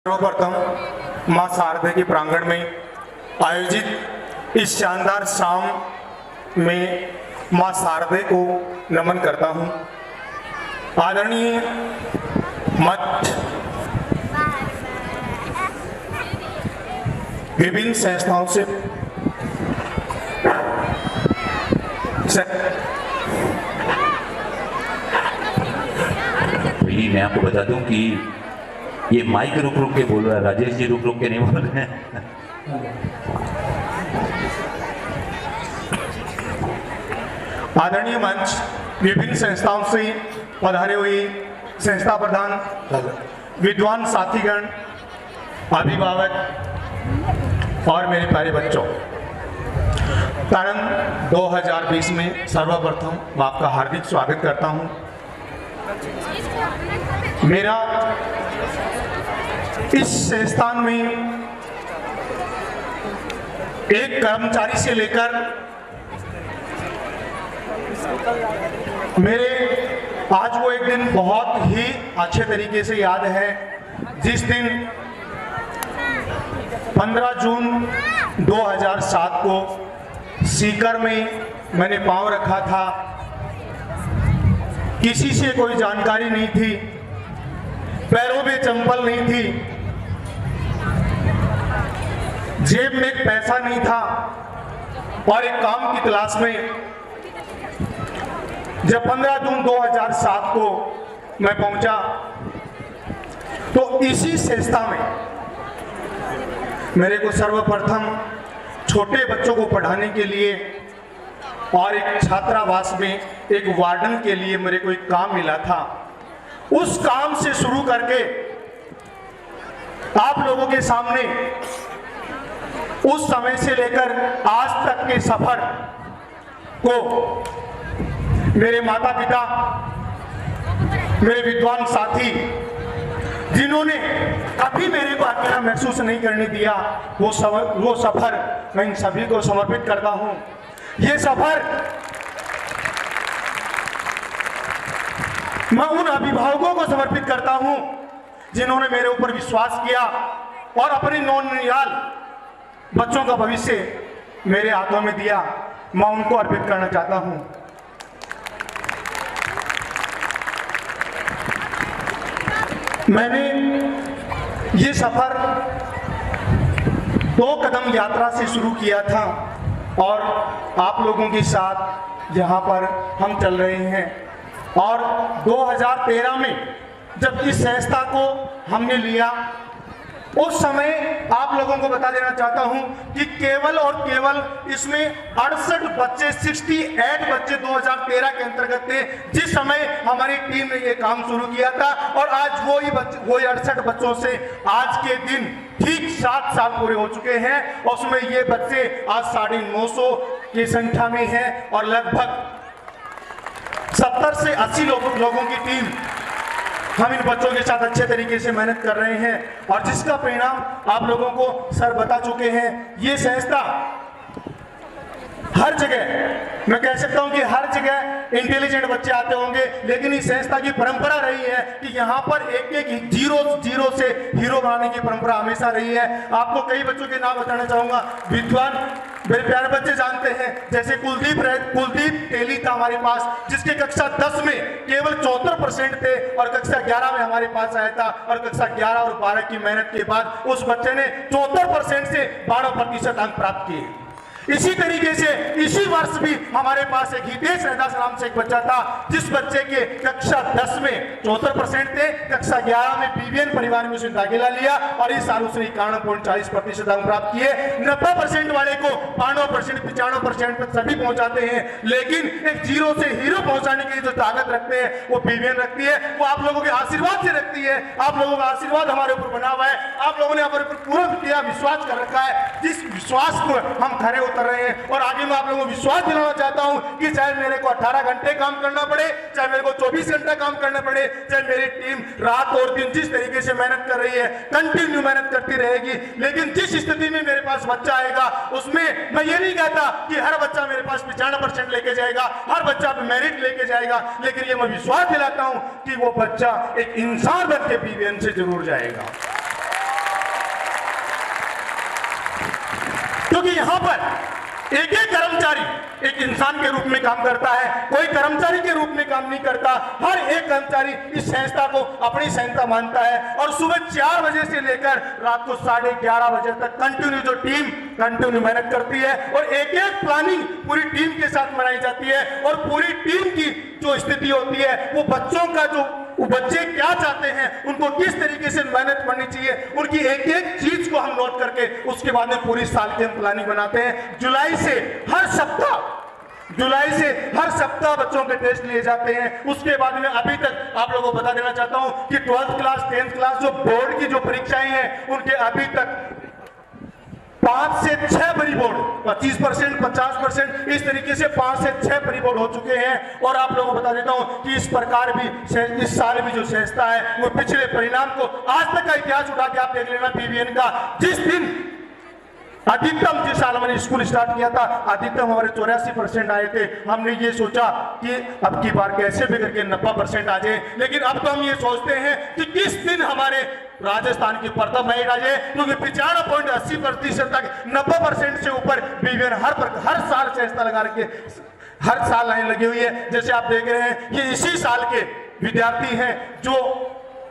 सर्वप्रथम मां शारदा के प्रांगण में आयोजित इस शानदार शाम में मां शारदा को नमन करता हूं। आदरणीय मठ विभिन्न संस्थाओं से मैं आपको बता दूं कि ये माइक रुक रुक के बोल रहा है, राजेश जी रुक रुक के नहीं बोल रहे हैं। आदरणीय मंच विभिन्न संस्थाओं से पधारे हुए संस्था प्रधान, विद्वान साथीगण, अभिभावक और मेरे प्यारे बच्चों, तारण 2020 में सर्वप्रथम मैं आपका हार्दिक स्वागत करता हूं। मेरा इस संस्थान में एक कर्मचारी से लेकर मेरे आज वो एक दिन बहुत ही अच्छे तरीके से याद है, जिस दिन 15 जून 2007 को सीकर में मैंने पांव रखा था। किसी से कोई जानकारी नहीं थी, पैरों में चंपल नहीं थी, जेब में एक पैसा नहीं था और एक काम की तलाश में जब 15 जून 2007 को मैं पहुंचा तो इसी संस्था में मेरे को सर्वप्रथम छोटे बच्चों को पढ़ाने के लिए और एक छात्रावास में एक वार्डन के लिए मेरे को एक काम मिला था। उस काम से शुरू करके आप लोगों के सामने उस समय से लेकर आज तक के सफर को मेरे माता पिता, मेरे विद्वान साथी, जिन्होंने कभी मेरे को अकेला महसूस नहीं करने दिया, वो सफर मैं इन सभी को समर्पित करता हूं। ये सफर मैं उन अभिभावकों को समर्पित करता हूं जिन्होंने मेरे ऊपर विश्वास किया और अपने नौनिहाल बच्चों का भविष्य मेरे हाथों में दिया। मैं उनको अर्पित करना चाहता हूं। मैंने ये सफर 2 कदम यात्रा से शुरू किया था और आप लोगों के साथ यहाँ पर हम चल रहे हैं। और 2013 में जब इस संस्था को हमने लिया, उस समय आप लोगों को बता देना चाहता हूं कि केवल और केवल इसमें 68 बच्चे, 68 बच्चे 2013 के अंतर्गत थे जिस समय हमारी टीम ने ये काम शुरू किया था। और आज वही 68 बच्चों से आज के दिन ठीक 7 साल पूरे हो चुके हैं। और उसमें ये बच्चे आज 950 की संख्या में हैं और लगभग 70 से 80 लोगों की टीम हम इन बच्चों के साथ अच्छे तरीके से मेहनत कर रहे हैं और जिसका परिणाम आप लोगों को सर बता चुके हैं। ये संस्था हर जगह, मैं कह सकता हूं कि हर जगह इंटेलिजेंट बच्चे आते होंगे, लेकिन इस संस्था की परंपरा रही है कि यहाँ पर एक जीरो से हीरो बनाने की परंपरा हमेशा रही है। आपको कई बच्चों के नाम बताना चाहूंगा, विद्वान मेरे प्यारे बच्चे जानते हैं, जैसे कुलदीप टेली था हमारे पास, जिसके कक्षा 10 में केवल 74% थे और कक्षा 11 में हमारे पास आया था। और कक्षा 11 और 12 की मेहनत के बाद उस बच्चे ने 74% से 12% अंक प्राप्त किए। इसी तरीके से इसी वर्ष भी हमारे पास एक हितेश रैदास नाम से एक बच्चा था, जिस बच्चे के कक्षा 10 में 74% थे, कक्षा 11 में बीबीएन परिवार में उसने दाखिला लिया और इस साल उसने 51.40% अंक प्राप्त किए। 90% वाले को 92%, 95% तक सभी पहुंचाते हैं, लेकिन एक जीरो से हीरो पहुंचाने की जो ताकत रखते हैं वो बीबीएन रखती है। वो आप लोगों के आशीर्वाद से रखती है। आप लोगों का आशीर्वाद हमारे ऊपर बना हुआ है। आप लोगों ने हमारे ऊपर पूरा किया विश्वास कर रखा है, जिस विश्वास को हम खरे कर रहे हैं। और आगे मैं आप लोगों को विश्वास दिलाना चाहता हूं कि चाहे मेरे को 18 घंटे काम करना पड़े, चाहे मेरे को 24 घंटा काम करना पड़े, चाहे मेरी टीम रात और दिन जिस तरीके से मेहनत कर रही है, कंटिन्यू मेहनत करती रहेगी, लेकिन जिस स्थिति में मेरे पास बच्चा आएगा उसमें मैं ये नहीं कहता कि हर बच्चा मेरे पास 95% लेके जाएगा, हर बच्चा मेरिट लेके जाएगा, लेकिन ये मैं विश्वास दिलाता हूं कि वो बच्चा एक इंसान बन के बीबीएन से जरूर जाएगा। क्योंकि यहाँ पर एक एक कर्मचारी एक इंसान के रूप में काम करता है, कोई कर्मचारी के रूप में काम नहीं करता। हर एक कर्मचारी इस संस्था को अपनी संस्था मानता है और सुबह 4 बजे से लेकर रात को 11:30 बजे तक कंटिन्यू जो टीम कंटिन्यू मेहनत करती है और एक एक प्लानिंग पूरी टीम के साथ बनाई जाती है और पूरी टीम की जो स्थिति होती है वो बच्चों का जो वो बच्चे क्या चाहते हैं, उनको किस तरीके से मेहनत करनी चाहिए, उनकी एक एक चीज को हम नोट करके उसके बाद में पूरी साल की हम प्लानिंग बनाते हैं। जुलाई से हर सप्ताह बच्चों के टेस्ट लिए जाते हैं। उसके बाद में अभी तक आप लोगों को बता देना चाहता हूं कि 12th क्लास 10th क्लास जो बोर्ड की जो परीक्षाएं हैं उनके अभी तक 5 से 6 परी बोर्ड 25%, 50% इस तरीके से 5 से 6 परी बोर्ड हो चुके हैं। और आप लोगों को बता देता हूं कि इस प्रकार भी इस साल भी जो संस्था है वो पिछले परिणाम को आज तक का इतिहास उठा के आप देख लेना बीबीएन का। जिस दिन अधिकतम जिस साल मैंने स्कूल स्टार्ट किया था अधिकतम हमारे 84% आए थे। हमने ये सोचा कि अब की बार कैसे भी करके 90% आ जाए, लेकिन अब तो हम ये सोचते हैं कि किस दिन हमारे राजस्थान की प्रथम महिला आ जाए, क्योंकि 95.80% तक 90% से ऊपर बीबीएन हर साल संस्था लगा रखी है, हर साल लाइन लगी हुई है। जैसे आप देख रहे हैं कि इसी साल के विद्यार्थी हैं जो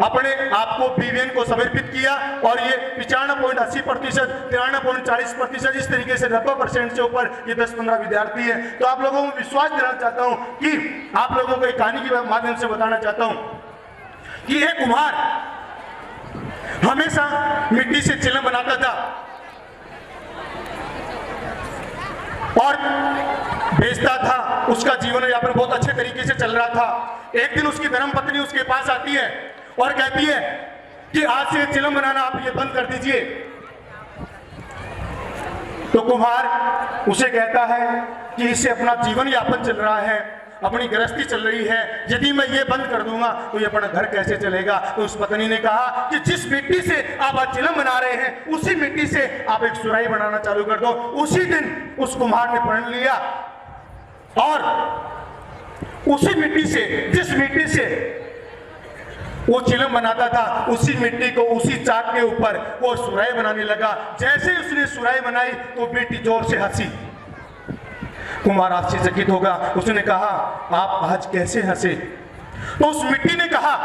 अपने आप को बीबीएन को समर्पित किया और ये 95.80%, 93.40% इस तरीके से 90% से ऊपर ये 10-15 विद्यार्थी है। तो आप लोगों को विश्वास दिलाना चाहता हूं कि आप लोगों को एक कहानी के माध्यम से बताना चाहता हूं कि एक कुम्हार हमेशा मिट्टी से चिलम बनाता था और बेचता था। उसका जीवन यापन बहुत अच्छे तरीके से चल रहा था। एक दिन उसकी धर्मपत्नी उसके पास आती है और कहती है कि आज से चिलम बनाना आप ये बंद कर दीजिए। तो कुम्हार उसे कहता है कि इससे अपना जीवन यापन चल रहा है, अपनी गृहस्थी चल रही है, यदि मैं ये बंद कर दूंगा तो ये अपना घर कैसे चलेगा। तो उस पत्नी ने कहा कि जिस मिट्टी से आप आज चिलम बना रहे हैं उसी मिट्टी से आप एक सुराही बनाना चालू कर दो। उसी दिन उस कुम्हार ने प्रण लिया और उसी मिट्टी से, जिस मिट्टी से वो चिलम बनाता था, उसी मिट्टी को उसी चाक के ऊपर वो सुराही बनाने लगा। जैसे उसने सुराही बनाई तो बेटी जोर से हंसी। कुम्हार आश्चर्यचकित होगा, उसने कहा आप आज कैसे हंसे? तो उस मिट्टी ने कहा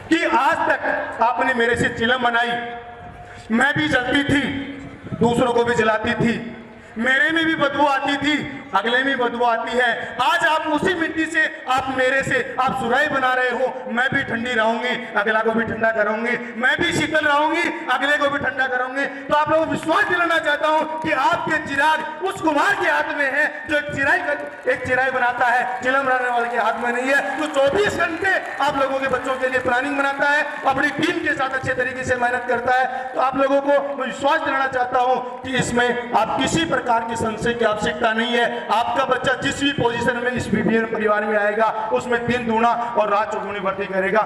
कि आज तक आपने मेरे से चिलम बनाई, मैं भी जलती थी, दूसरों को भी जलाती थी, मेरे में भी बदबू आती थी, अगले में बदबू आती है। आज आप उसी मिट्टी से आप मेरे से आप सुराही बना रहे हो, मैं भी ठंडी रहूंगी, अगला को भी ठंडा करूंगी, मैं भी शीतल रहूंगी, अगले को भी ठंडा करूंगी। तो आप लोगों को विश्वास दिलाना चाहता हूं कि आपके चिराग उस कुम्हार के हाथ में है जो एक चिराई बनाता है, चिलम बनाने वाले के हाथ में नहीं है। तो 24 घंटे आप लोगों के बच्चों के लिए प्लानिंग बनाता है, अपनी टीम के साथ अच्छे तरीके से मेहनत करता है। तो आप लोगों को विश्वास दिलाना चाहता हूं कि इसमें आप किसी प्रकार की संशय की आवश्यकता नहीं है। आपका बच्चा जिस भी पोजीशन में इस बीबीएन परिवार में आएगा उसमें दिन दूना और रात चौगुनी भर्ती करेगा।